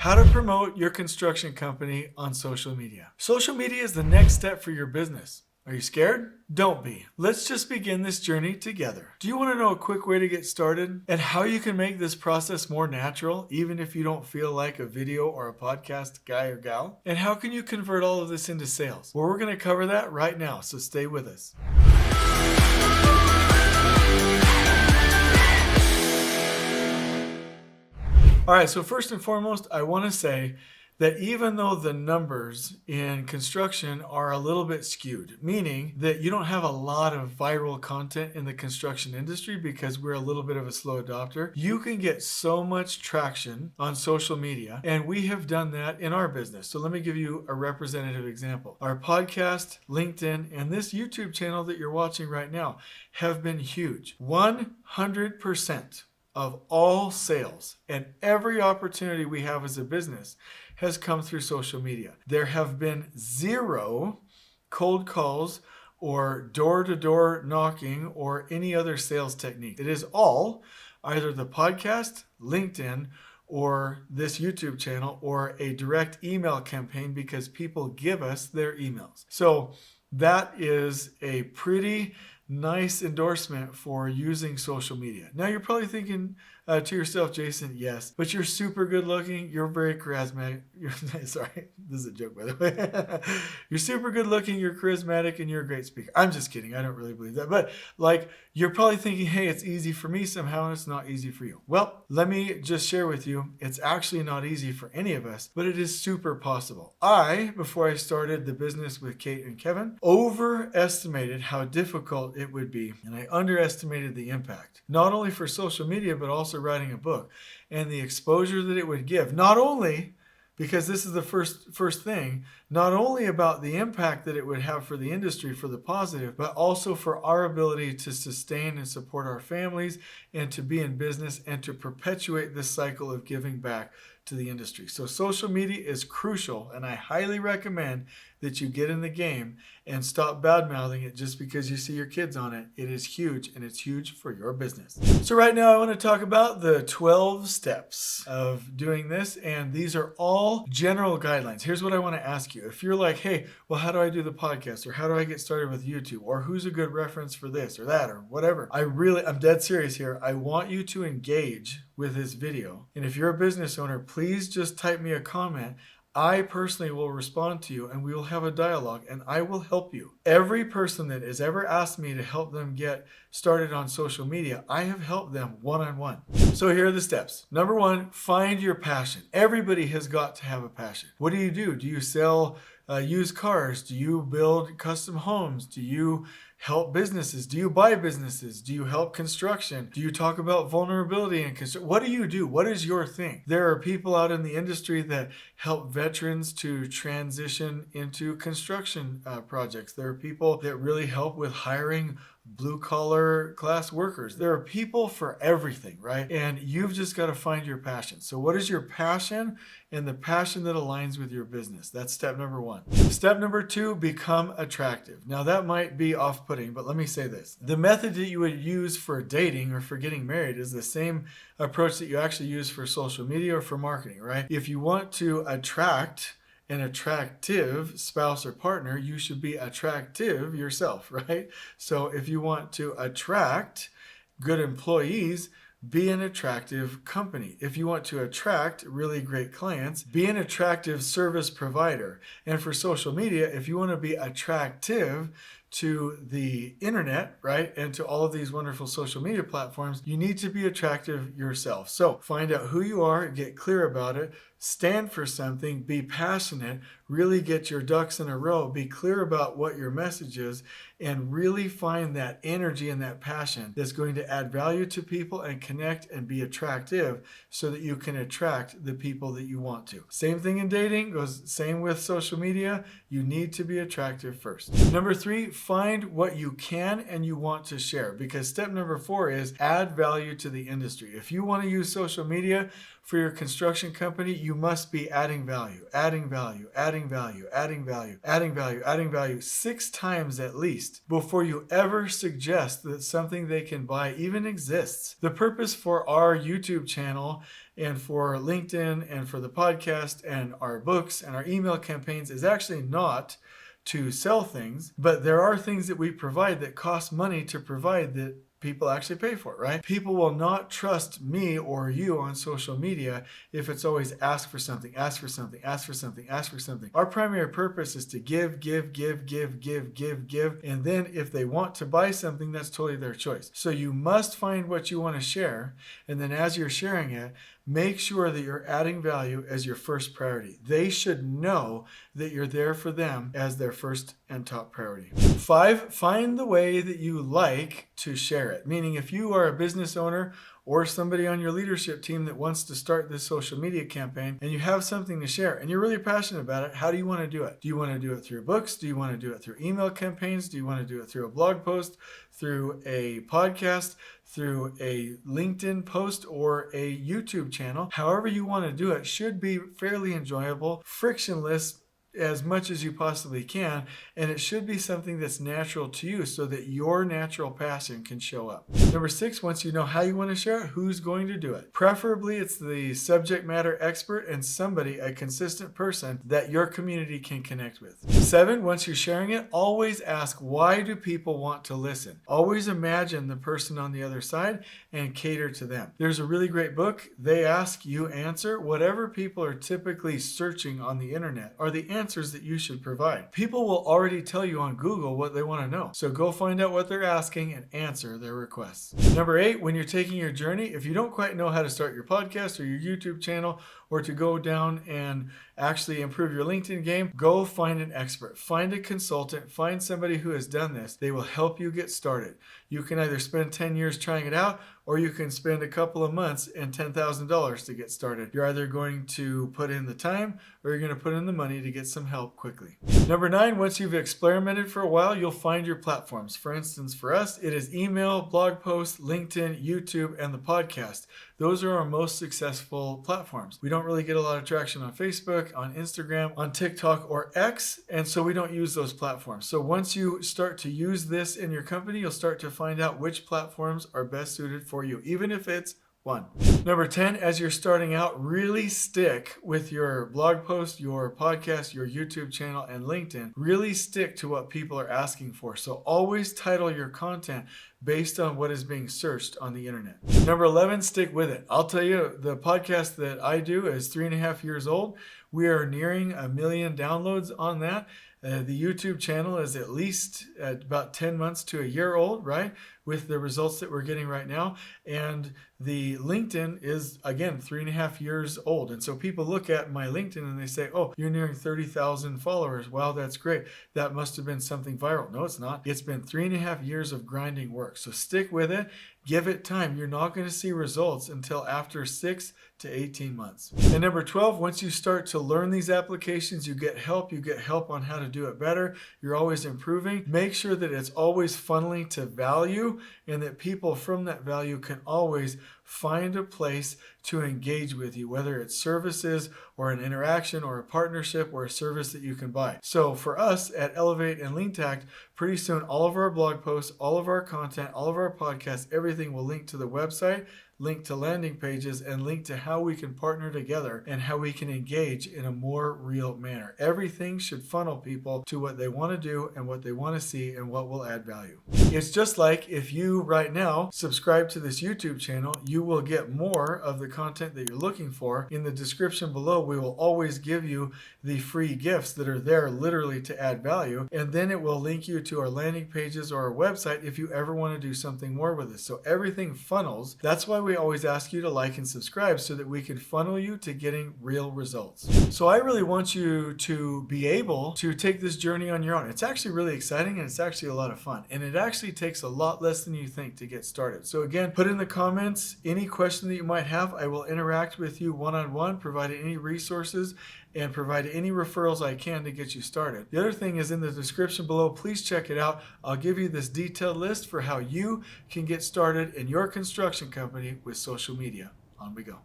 How to promote your construction company on social media. Social media is the next step for your business. Are you scared? Don't be. Let's just begin this journey together. Do you want to know a quick way to get started and how you can make this process more natural, even if you don't feel like a video or a podcast guy or gal? And how can you convert all of this into sales? Well, we're going to cover that right now, so stay with us. All right, so first and foremost, I want to say that even though the numbers in construction are a little bit skewed, meaning that you don't have a lot of viral content in the construction industry because we're a little bit of a slow adopter, you can get so much traction on social media, and we have done that in our business. So let me give you a representative example. Our podcast, LinkedIn, and this YouTube channel that you're watching right now have been huge. 100% of all sales and every opportunity we have as a business has come through social media. There have been zero cold calls or door-to-door knocking or any other sales technique. It is all either the podcast, LinkedIn, or this YouTube channel, or a direct email campaign because people give us their emails. So that is a pretty nice endorsement for using social media. Now you're probably thinking to yourself, Jason, yes, but you're super good looking. You're very charismatic. Sorry, this is a joke, by the way. You're super good looking. You're charismatic and you're a great speaker. I'm just kidding. I don't really believe that. But you're probably thinking, hey, it's easy for me somehow and it's not easy for you. Well, let me just share with you. It's actually not easy for any of us, but it is super possible. Before I started the business with Kate and Kevin, overestimated how difficult it would be. And I underestimated the impact, not only for social media, but also writing a book and the exposure that it would give. Not only because this is the first thing, not only about the impact that it would have for the industry, for the positive, but also for our ability to sustain and support our families and to be in business and to perpetuate this cycle of giving back to the industry. So social media is crucial, and I highly recommend that you get in the game and stop bad-mouthing it just because you see your kids on it. It is huge, and it's huge for your business. So right now I want to talk about the 12 steps of doing this, and these are all general guidelines. Here's what I want to ask you. If you're like, hey, well, how do I do the podcast? Or how do I get started with YouTube? Or who's a good reference for this or that or whatever? I'm dead serious here. I want you to engage with this video. And if you're a business owner, please just type me a comment. I personally will respond to you and we will have a dialogue and I will help you. Every person that has ever asked me to help them get started on social media, I have helped them one-on-one. So here are the steps. Number one, find your passion. Everybody has got to have a passion. What do? Do you sell used cars? Do you build custom homes? Do you help businesses? Do you buy businesses? Do you help construction? Do you talk about vulnerability in construction? What do you do? What is your thing? There are people out in the industry that help veterans to transition into construction projects. There are people that really help with hiring blue-collar class workers. There are people for everything, right? And you've just got to find your passion. So what is your passion and the passion that aligns with your business? That's step number one. Step number two, become attractive. Now that might be off-putting, but let me say this. The method that you would use for dating or for getting married is the same approach that you actually use for social media or for marketing, right? If you want to attract an attractive spouse or partner, you should be attractive yourself, right? So if you want to attract good employees, be an attractive company. If you want to attract really great clients, be an attractive service provider. And for social media, if you want to be attractive to the internet, right, and to all of these wonderful social media platforms, you need to be attractive yourself. So find out who you are, get clear about it, stand for something, be passionate, really get your ducks in a row, be clear about what your message is, and really find that energy and that passion that's going to add value to people and connect and be attractive so that you can attract the people that you want to. Same thing in dating, goes same with social media. You need to be attractive first. Number three, find what you can and you want to share, because step number 4 is add value to the industry. If you want to use social media for your construction company, you must be adding value, adding value, adding value, adding value, adding value, adding value 6 times at least before you ever suggest that something they can buy even exists. The purpose for our YouTube channel and for LinkedIn and for the podcast and our books and our email campaigns is actually not to sell things, but there are things that we provide that cost money to provide that people actually pay for it, right? People will not trust me or you on social media if it's always ask for something, ask for something, ask for something, ask for something. Our primary purpose is to give, and then if they want to buy something, that's totally their choice. So you must find what you want to share, and then as you're sharing it, make sure that you're adding value as your first priority. They should know that you're there for them as their first and top priority. 5, find the way that you like to share it. Meaning if you are a business owner or somebody on your leadership team that wants to start this social media campaign and you have something to share and you're really passionate about it, how do you want to do it? Do you want to do it through books? Do you want to do it through email campaigns? Do you want to do it through a blog post, through a podcast, through a LinkedIn post, or a YouTube channel? However you want to do it should be fairly enjoyable, frictionless, as much as you possibly can, and it should be something that's natural to you so that your natural passion can show up. Number 6, once you know how you want to share it, who's going to do it? Preferably it's the subject matter expert and somebody, a consistent person that your community can connect with. 7, once you're sharing it, always ask, why do people want to listen? Always imagine the person on the other side and cater to them. There's a really great book, They Ask, You Answer. Whatever people are typically searching on the internet are the answers that you should provide. People will already tell you on Google what they want to know. So go find out what they're asking and answer their requests. Number 8, when you're taking your journey, if you don't quite know how to start your podcast or your YouTube channel, or to go down and actually improve your LinkedIn game, go find an expert. Find a consultant. Find somebody who has done this. They will help you get started. You can either spend 10 years trying it out, or you can spend a couple of months and $10,000 to get started. You're either going to put in the time or you're going to put in the money to get some help quickly. Number 9, once you've experimented for a while, you'll find your platforms. For instance, for us, it is email, blog posts, LinkedIn, YouTube, and the podcast. Those are our most successful platforms. We don't really get a lot of traction on Facebook, on Instagram, on TikTok, or X, and so we don't use those platforms. So once you start to use this in your company, you'll start to find out which platforms are best suited for you, even if it's one. Number 10, as you're starting out, really stick with your blog post, your podcast, your YouTube channel, and LinkedIn. Really stick to what people are asking for. So always title your content based on what is being searched on the internet. Number 11, stick with it. I'll tell you, the podcast that I do is 3.5 years old. We are nearing 1 million downloads on that. The YouTube channel is at least about 10 months to a year old, right? With the results that we're getting right now. And the LinkedIn is, again, 3.5 years old. And so people look at my LinkedIn and they say, oh, you're nearing 30,000 followers. Wow, that's great. That must have been something viral. No, it's not. It's been 3.5 years of grinding work. So stick with it. Give it time. You're not going to see results until after 6 to 18 months. And number 12, once you start to learn these applications, you get help. You get help on how to do it better. You're always improving. Make sure that it's always funneling to value and that people from that value can always find a place to engage with you, whether it's services or an interaction or a partnership or a service that you can buy. So for us at Elevate and LeanTact, pretty soon all of our blog posts, all of our content, all of our podcasts, everything will link to the website, link to landing pages, and link to how we can partner together and how we can engage in a more real manner. Everything should funnel people to what they want to do and what they want to see and what will add value. It's just like if you right now subscribe to this YouTube channel, you will get more of the content that you're looking for. In the description below, we will always give you the free gifts that are there literally to add value, and then it will link you to our landing pages or our website if you ever want to do something more with it. So everything funnels. That's why we always ask you to like and subscribe so that we can funnel you to getting real results. So I really want you to be able to take this journey on your own. It's actually really exciting and it's actually a lot of fun. And it actually takes a lot less than you think to get started. So again, put in the comments any question that you might have. I will interact with you one-on-one, providing any resources and provide any referrals I can to get you started. The other thing is in the description below. Please check it out. I'll give you this detailed list for how you can get started in your construction company with social media. On we go.